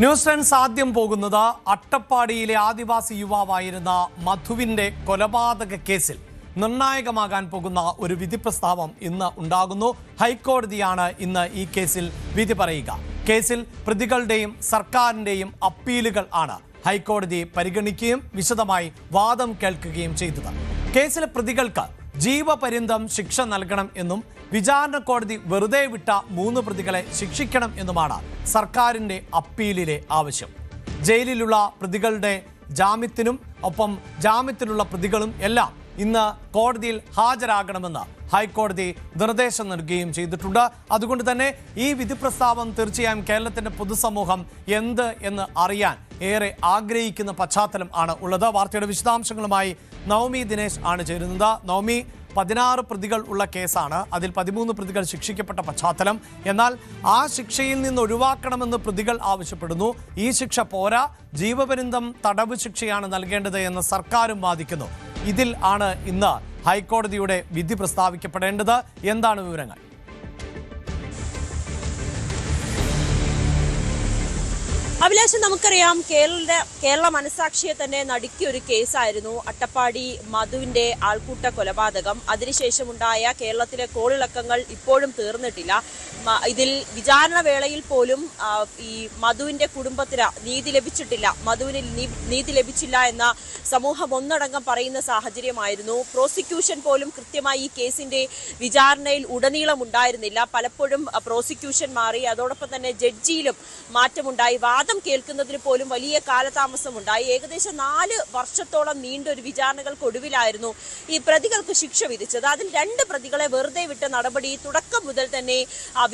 News 10 ആദ്യം പോകുന്നത് അട്ടപ്പാടിയിലെ ആദിവാസി യുവാവായിരുന്ന മധുവിന്റെ കൊലപാതക കേസിൽ നിർണായകമാകാൻ പോകുന്ന ഒരു വിധി പ്രസ്താവം ഇന്ന് ഉണ്ടാകുന്നു. ഹൈക്കോടതിയാണ് ഇന്ന് ഈ കേസിൽ വിധി പറയുക. കേസിൽ പ്രതികളുടെയും സർക്കാരിന്റെയും അപ്പീലുകൾ ആണ് ഹൈക്കോടതി പരിഗണിക്കുകയും വിശദമായി വാദം കേൾക്കുകയും ചെയ്തത്. കേസിലെ പ്രതികൾക്ക് ജീവപര്യന്തം ശിക്ഷ നൽകണം എന്നും വിചാരണ കോടതി വെറുതെ വിട്ട 3 പ്രതികളെ ശിക്ഷിക്കണം എന്നുമാണ് സർക്കാരിന്റെ അപ്പീലിലെ ആവശ്യം. ജയിലിലുള്ള പ്രതികളുടെ ജാമ്യത്തിനും ഒപ്പം ജാമ്യത്തിലുള്ള പ്രതികളും എല്ലാം ഇന്ന് കോടതിയിൽ ഹാജരാകണമെന്ന് ഹൈക്കോടതി നിർദ്ദേശം നൽകുകയും ചെയ്തിട്ടുണ്ട്. അതുകൊണ്ട് തന്നെ ഈ വിധി പ്രസ്താവം തീർച്ചയായും കേരളത്തിന്റെ പൊതുസമൂഹം എന്ത് എന്ന് അറിയാൻ ഏറെ ആഗ്രഹിക്കുന്ന പശ്ചാത്തലം ആണ് ഉള്ളത്. വാർത്തയുടെ വിശദാംശങ്ങളുമായി നവമി ദിനേശ് ആണ് ചേരുന്നത്. നവമി, 16 പ്രതികൾ ഉള്ള കേസാണ്. അതിൽ 13 പ്രതികൾ ശിക്ഷിക്കപ്പെട്ട പശ്ചാത്തലം. എന്നാൽ ആ ശിക്ഷയിൽ നിന്ന് ഒഴിവാക്കണമെന്ന് പ്രതികൾ ആവശ്യപ്പെടുന്നു. ഈ ശിക്ഷ പോരാ, ജീവപര്യന്തം തടവ് ശിക്ഷയാണ് നൽകേണ്ടത് എന്ന് സർക്കാരും വാദിക്കുന്നു. ഇതിൽ ആണ് ഇന്ന് ഹൈക്കോടതിയുടെ വിധി പ്രസ്താവിക്കപ്പെടേണ്ടത്. എന്താണ് വിവരങ്ങൾ? അഭിലാഷം, നമുക്കറിയാം കേരള മനസാക്ഷിയെ തന്നെ നടുക്കിയ ഒരു കേസായിരുന്നു അട്ടപ്പാടി മധുവിന്റെ ആൾക്കൂട്ട കൊലപാതകം. അതിനുശേഷമുണ്ടായ കേരളത്തിലെ കോളിളക്കങ്ങൾ ഇപ്പോഴും തീർന്നിട്ടില്ല. ഇതിൽ വിചാരണ വേളയിൽ പോലും ഈ മധുവിന്റെ കുടുംബത്തിന് നീതി ലഭിച്ചിട്ടില്ല, മധുവിന് നീതി ലഭിച്ചില്ല എന്ന സമൂഹം ഒന്നടങ്കം പറയുന്ന സാഹചര്യമായിരുന്നു. പ്രോസിക്യൂഷൻ പോലും കൃത്യമായി ഈ കേസിന്റെ വിചാരണയിൽ ഉടനീളം ഉണ്ടായിരുന്നില്ല. പലപ്പോഴും പ്രോസിക്യൂഷൻ മാറി, അതോടൊപ്പം തന്നെ ജഡ്ജിയിലും മാറ്റമുണ്ടായി. വാദം കേൾക്കുന്നതിന് പോലും വലിയ കാലതാമസമുണ്ടായി. ഏകദേശം 4 വർഷത്തോളം നീണ്ട ഒരു വിചാരണകൾക്കൊടുവിലായിരുന്നു ഈ പ്രതികൾക്ക് ശിക്ഷ വിധിച്ചത്. അതിൽ 2 പ്രതികളെ വെറുതെ വിട്ട നടപടി തുടക്കം മുതൽ തന്നെ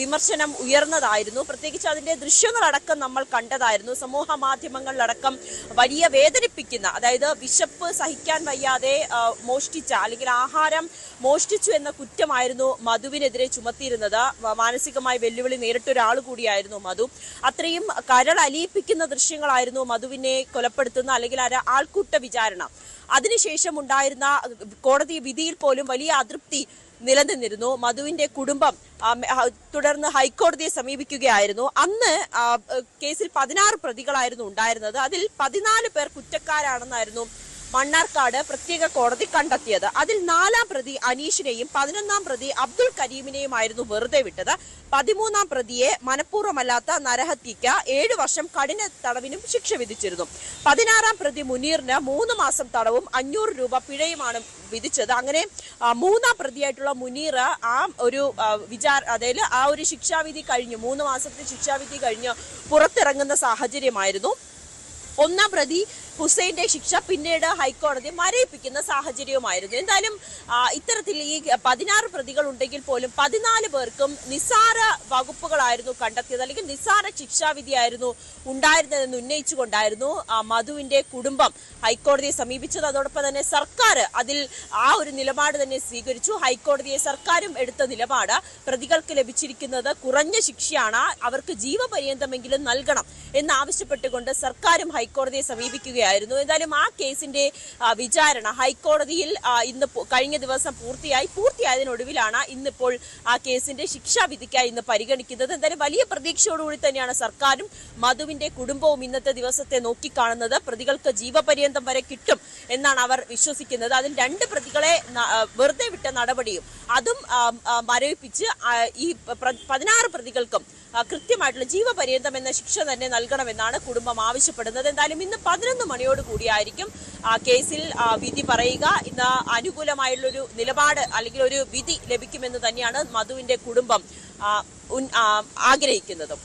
വിമർശനം ഉയർന്നതായിരുന്നു. പ്രത്യേകിച്ച് അതിന്റെ ദൃശ്യങ്ങളടക്കം നമ്മൾ കണ്ടതായിരുന്നു. സമൂഹ മാധ്യമങ്ങളിലടക്കം വലിയ വേദനിപ്പിക്കുന്ന, അതായത് വിശപ്പ് സഹിക്കാൻ വയ്യാതെ മോഷ്ടിച്ച അല്ലെങ്കിൽ ആഹാരം മോഷ്ടിച്ചു എന്ന കുറ്റമായിരുന്നു മധുവിനെതിരെ ചുമത്തിയിരുന്നത്. മാനസികമായി വെല്ലുവിളി നേരിട്ട ഒരാൾ കൂടിയായിരുന്നു മധു. അത്രയും കരളലിയിപ്പിക്കുന്ന ദൃശ്യങ്ങളായിരുന്നു മധുവിനെ കൊലപ്പെടുത്തുന്ന അല്ലെങ്കിൽ ആൾക്കൂട്ട വിചാരണ. അതിനുശേഷം ഉണ്ടായിരുന്ന കോടതി വിധിയിൽ പോലും വലിയ അതൃപ്തി നിലനിന്നിരുന്നു. മധുവിന്റെ കുടുംബം തുടർന്ന് ഹൈക്കോടതിയെ സമീപിക്കുകയായിരുന്നു. അന്ന് കേസിൽ 16 പ്രതികളായിരുന്നു ഉണ്ടായിരുന്നത്. അതിൽ 14 പേർ കുറ്റക്കാരാണെന്നായിരുന്നു മണ്ണാർക്കാട് പ്രത്യേക കോടതി കണ്ടെത്തിയത്. അതിൽ 4ാം പ്രതി അനീഷിനെയും 11ാം പ്രതി അബ്ദുൾ കരീമിനെയുമായിരുന്നു വെറുതെ വിട്ടത്. 13ാം പ്രതിയെ മനഃപൂർവ്വമല്ലാത്ത നരഹത്യയ്ക്ക് 7 വർഷം കഠിന തടവിനും ശിക്ഷ വിധിച്ചിരുന്നു. 16ാം പ്രതി മുനീറിന് 3 മാസം തടവും 500 രൂപ പിഴയുമാണ് വിധിച്ചത്. അങ്ങനെ 3ാം പ്രതിയായിട്ടുള്ള മുനീർ അതായത് ആ ഒരു ശിക്ഷാവിധി കഴിഞ്ഞു, 3 മാസത്തെ ശിക്ഷാവിധി കഴിഞ്ഞ് പുറത്തിറങ്ങുന്ന സാഹചര്യമായിരുന്നു. 1ാം പ്രതി ഹുസൈന്റെ ശിക്ഷ പിന്നീട് ഹൈക്കോടതി മരവിപ്പിക്കുന്ന സാഹചര്യവുമായിരുന്നു. എന്തായാലും ഇത്തരത്തിൽ ഈ 16 പ്രതികൾ ഉണ്ടെങ്കിൽ പോലും 14 പേർക്കും നിസ്സാര വകുപ്പുകളായിരുന്നു കണ്ടെത്തിയത്, അല്ലെങ്കിൽ നിസ്സാര ശിക്ഷാവിധിയായിരുന്നു ഉണ്ടായിരുന്നതെന്ന് ഉന്നയിച്ചുകൊണ്ടായിരുന്നു മധുവിന്റെ കുടുംബം ഹൈക്കോടതിയെ സമീപിച്ചത്. അതോടൊപ്പം തന്നെ സർക്കാർ അതിൽ ആ ഒരു നിലപാട് തന്നെ സ്വീകരിച്ചു. ഹൈക്കോടതിയെ സർക്കാരും എടുത്ത നിലപാട് പ്രതികൾക്ക് ലഭിച്ചിരിക്കുന്നത് കുറഞ്ഞ ശിക്ഷയാണ്, അവർക്ക് ജീവപര്യന്തമെങ്കിലും നൽകണം എന്നാവശ്യപ്പെട്ടുകൊണ്ട് സർക്കാരും ഹൈക്കോടതിയെ സമീപിക്കുകയായിരുന്നു. എന്തായാലും ആ കേസിന്റെ വിചാരണ ഹൈക്കോടതിയിൽ ഇന്ന് കഴിഞ്ഞ ദിവസം പൂർത്തിയായതിനൊടുവിലാണ് ഇന്നിപ്പോൾ ആ കേസിന്റെ ശിക്ഷാവിധിക്കായി ഇന്ന് പരിഗണിക്കുന്നത്. എന്തായാലും വലിയ പ്രതീക്ഷയോടുകൂടി തന്നെയാണ് സർക്കാരും മധുവിന്റെ കുടുംബവും ഇന്നത്തെ ദിവസത്തെ നോക്കിക്കാണുന്നത്. പ്രതികൾക്ക് ജീവപര്യന്തം വരെ കിട്ടും എന്നാണ് അവർ വിശ്വസിക്കുന്നത്. അതിൽ 2 പ്രതികളെ വെറുതെ വിട്ട നടപടിയും അതും മരവിപ്പിച്ച് ഈ 16 പ്രതികൾക്കും കൃത്യമായിട്ടുള്ള ജീവപര്യന്തം എന്ന ശിക്ഷ തന്നെ നൽകണമെന്നാണ് കുടുംബം ആവശ്യപ്പെടുന്നത്. എന്തായാലും ഇന്ന് 11 മണിയോട് കൂടിയായിരിക്കും കേസിൽ വിധി പറയുക. ഇന്ന് അനുകൂലമായുള്ളൊരു നിലപാട് അല്ലെങ്കിൽ ഒരു വിധി ലഭിക്കുമെന്ന് തന്നെയാണ് മധുവിന്റെ കുടുംബം ആഗ്രഹിക്കുന്നതും.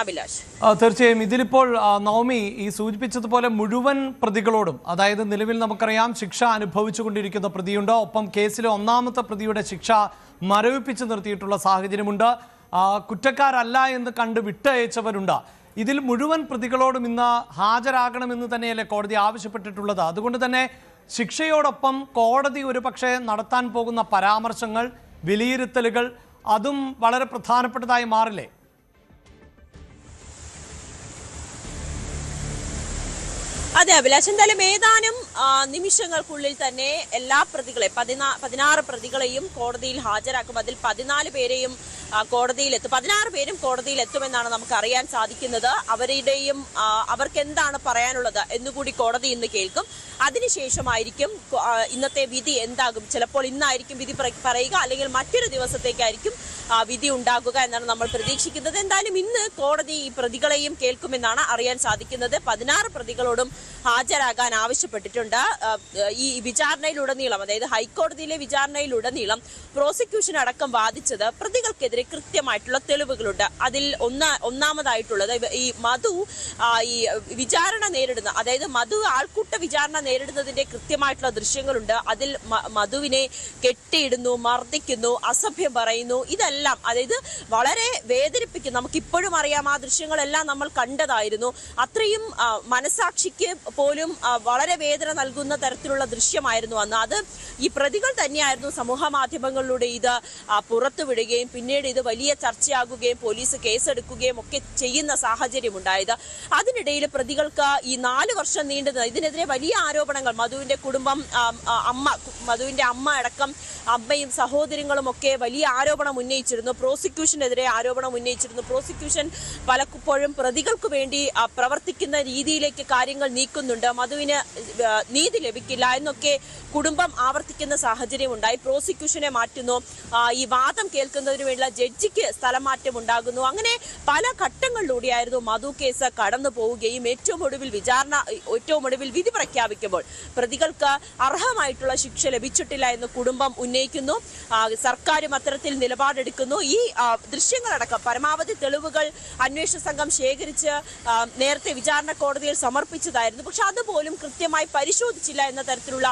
അഭിലാഷ്, തീർച്ചയായും ഇതിലിപ്പോൾ നവമി ഈ സൂചിപ്പിച്ചതുപോലെ മുഴുവൻ പ്രതികളോടും, അതായത് നിലവിൽ നമുക്കറിയാം ശിക്ഷ അനുഭവിച്ചു കൊണ്ടിരിക്കുന്ന പ്രതിയുണ്ട്, ഒപ്പം കേസിലെ 1ാമത്തെ പ്രതിയുടെ ശിക്ഷ മരവിപ്പിച്ച് നിർത്തിയിട്ടുള്ള സാഹചര്യമുണ്ട്, കുറ്റക്കാരല്ല എന്ന് കണ്ട് വിട്ടയച്ചവരുണ്ട്. ഇതിൽ മുഴുവൻ പ്രതികളോടും ഇന്ന് ഹാജരാകണമെന്ന് തന്നെയല്ലേ കോടതി ആവശ്യപ്പെട്ടിട്ടുള്ളത്. അതുകൊണ്ട് തന്നെ ശിക്ഷയോടൊപ്പം കോടതി ഒരു പക്ഷേ നടത്താൻ പോകുന്ന പരാമർശങ്ങൾ, വിലയിരുത്തലുകൾ അതും വളരെ പ്രധാനപ്പെട്ടതായി മാറില്ലേ? അതെ അഭിലാഷ്, എന്തായാലും ഏതാനും നിമിഷങ്ങൾക്കുള്ളിൽ തന്നെ എല്ലാ പ്രതികളെ 16 പ്രതികളെയും കോടതിയിൽ ഹാജരാക്കും. അതിൽ 14 പേരെയും കോടതിയിലെത്തും. 16 പേരും കോടതിയിലെത്തുമെന്നാണ് നമുക്ക് അറിയാൻ സാധിക്കുന്നത്. അവർക്ക് എന്താണ് പറയാനുള്ളത് എന്നുകൂടി കോടതി ഇന്ന് കേൾക്കും. അതിനുശേഷമായിരിക്കും ഇന്നത്തെ വിധി എന്താകും. ചിലപ്പോൾ ഇന്നായിരിക്കും വിധി പറയുക, അല്ലെങ്കിൽ മറ്റൊരു ദിവസത്തേക്കായിരിക്കും വിധി ഉണ്ടാകുക എന്നാണ് നമ്മൾ പ്രതീക്ഷിക്കുന്നത്. എന്തായാലും ഇന്ന് കോടതി ഈ പ്രതികളെയും കേൾക്കുമെന്നാണ് അറിയാൻ സാധിക്കുന്നത്. 16 പ്രതികളോടും ഹാജരാകാൻ ആവശ്യപ്പെട്ടിട്ടുണ്ട്. ഈ വിചാരണയിലുടനീളം, അതായത് ഹൈക്കോടതിയിലെ വിചാരണയിലുടനീളം പ്രോസിക്യൂഷൻ അടക്കം വാദിച്ചത് പ്രതികൾക്കെതിരെ കൃത്യമായിട്ടുള്ള തെളിവുകളുണ്ട്. അതിൽ ഒന്നാമതായിട്ടുള്ളത് ഈ മധു ഈ വിചാരണ നേരിടുന്ന, അതായത് മധു ആൾക്കൂട്ട വിചാരണ നേരിടുന്നതിന്റെ കൃത്യമായിട്ടുള്ള ദൃശ്യങ്ങളുണ്ട്. അതിൽ മധുവിനെ കെട്ടിയിടുന്നു, മർദ്ദിക്കുന്നു, അസഭ്യം പറയുന്നു. ഇതെല്ലാം അതായത് വളരെ വേദനിപ്പിക്കും. നമുക്കിപ്പോഴും അറിയാം, ആ ദൃശ്യങ്ങളെല്ലാം നമ്മൾ കണ്ടതായിരുന്നു. അത്രയും മനസാക്ഷിക്ക് പോലും വളരെ വേദന നൽകുന്ന തരത്തിലുള്ള ദൃശ്യമായിരുന്നു അന്ന്. അത് ഈ പ്രതികൾ തന്നെയായിരുന്നു സമൂഹ മാധ്യമങ്ങളിലൂടെ ഇത് പുറത്തുവിടുകയും പിന്നീട് ഇത് വലിയ ചർച്ചയാകുകയും പോലീസ് കേസെടുക്കുകയും ഒക്കെ ചെയ്യുന്ന സാഹചര്യം ഉണ്ടായത്. അതിനിടയിൽ പ്രതികൾക്ക് ഈ 4 വർഷം നീണ്ടുന്ന ഇതിനെതിരെ വലിയ ആരോപണങ്ങൾ മധുവിന്റെ കുടുംബം, മധുവിന്റെ അമ്മ അടക്കം അമ്മയും സഹോദരങ്ങളും ഒക്കെ വലിയ ആരോപണം ഉന്നയിച്ചിരുന്നു. പ്രോസിക്യൂഷനെതിരെ ആരോപണം ഉന്നയിച്ചിരുന്നു. പ്രോസിക്യൂഷൻ പലപ്പോഴും പ്രതികൾക്ക് വേണ്ടി പ്രവർത്തിക്കുന്ന രീതിയിലേക്ക് കാര്യങ്ങൾ നീക്കുന്നുണ്ട്, മധുവിന് നീതി ലഭിക്കില്ല എന്നൊക്കെ കുടുംബം ആവർത്തിക്കുന്ന സാഹചര്യം ഉണ്ടായി. പ്രോസിക്യൂഷനെ മാറ്റുന്നു, ഈ വാദം കേൾക്കുന്നതിന് വേണ്ടിയുള്ള ജഡ്ജിക്ക് സ്ഥലം മാറ്റം ഉണ്ടാകുന്നു. അങ്ങനെ പല ഘട്ടങ്ങളിലൂടെയായിരുന്നു മധു കേസ് കടന്നു പോവുകയും ഏറ്റവും ഒടുവിൽ വിധി പ്രഖ്യാപിക്കുമ്പോൾ പ്രതികൾക്ക് അർഹമായിട്ടുള്ള ശിക്ഷ ലഭിച്ചിട്ടില്ല എന്ന് കുടുംബം ഉന്നയിക്കുന്നു. സർക്കാരും അത്തരത്തിൽ നിലപാടെടുക്കുന്നു. ഈ ദൃശ്യങ്ങളടക്കം പരമാവധി തെളിവുകൾ അന്വേഷണ സംഘം ശേഖരിച്ച് നേരത്തെ വിചാരണ കോടതിയിൽ സമർപ്പിച്ചതായിരുന്നു. പക്ഷെ അതുപോലും കൃത്യമായി പരിശോധിച്ചില്ല എന്ന തരത്തിലുള്ള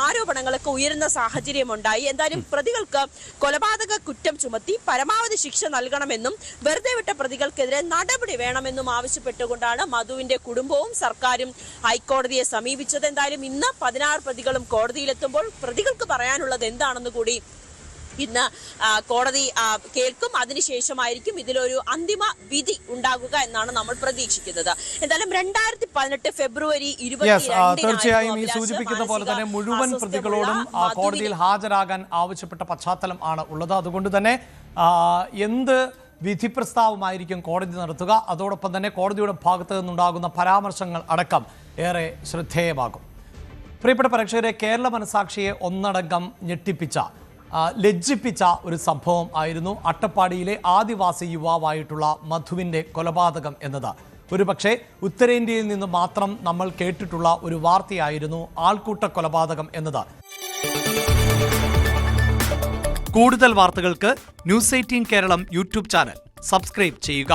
ആരോപണങ്ങളൊക്കെ ഉയരുന്ന സാഹചര്യമുണ്ടായി. എന്തായാലും പ്രതികൾക്ക് കൊലപാതക കുറ്റം ചുമത്തി പരമാവധി ശിക്ഷ നൽകണമെന്നും വെറുതെ വിട്ട പ്രതികൾക്കെതിരെ നടപടി വേണമെന്നും ആവശ്യപ്പെട്ടുകൊണ്ടാണ് മധുവിന്റെ കുടുംബവും സർക്കാരും ഹൈക്കോടതിയെ സമീപിച്ചത്. എന്തായാലും ഇന്ന് 16 പ്രതികളും കോടതിയിലെത്തുമ്പോൾ പ്രതികൾക്ക് പറയാനുള്ളത് എന്താണെന്ന് കൂടി ഇന്ന് കോടതി കേൾക്കും. അതിനുശേഷമായിരിക്കും ഇതിലൊരു അന്തിമ വിധി ഉണ്ടാകുക എന്നാണ് നമ്മൾ പ്രതീക്ഷിക്കുന്നത്. എന്തായാലും 2018 ഫെബ്രുവരി 22 തീർച്ചയായും ഈ സൂചിപ്പിക്കുന്ന പോലെ തന്നെ മുഴുവൻ പ്രതികളോടും കോടതിയിൽ ഹാജരാകാൻ ആവശ്യപ്പെട്ട പശ്ചാത്തലം ആണ് ഉള്ളത്. അതുകൊണ്ട് തന്നെ എന്ത് വിധി പ്രസ്താവമായിരിക്കും കോടതി നടത്തുക, അതോടൊപ്പം തന്നെ കോടതിയുടെ ഭാഗത്ത് നിന്നുണ്ടാകുന്ന പരാമർശങ്ങൾ അടക്കം ഏറെ ശ്രദ്ധേയമാകും. പ്രിയപ്പെട്ട പ്രേക്ഷകരെ, കേരള മനസാക്ഷിയെ ഒന്നടങ്കം ഞെട്ടിപ്പിച്ച, ലജ്ജിപ്പിച്ച ഒരു സംഭവം ആയിരുന്നു അട്ടപ്പാടിയിലെ ആദിവാസി യുവാവായിട്ടുള്ള മധുവിൻ്റെ കൊലപാതകം എന്നത്. ഒരുപക്ഷെ ഉത്തരേന്ത്യയിൽ നിന്ന് മാത്രം നമ്മൾ കേട്ടിട്ടുള്ള ഒരു വാർത്തയായിരുന്നു ആൾക്കൂട്ട കൊലപാതകം എന്നത്. കൂടുതൽ വാർത്തകൾക്ക് news 18 Keralam YouTube channel subscribe ചെയ്യുക.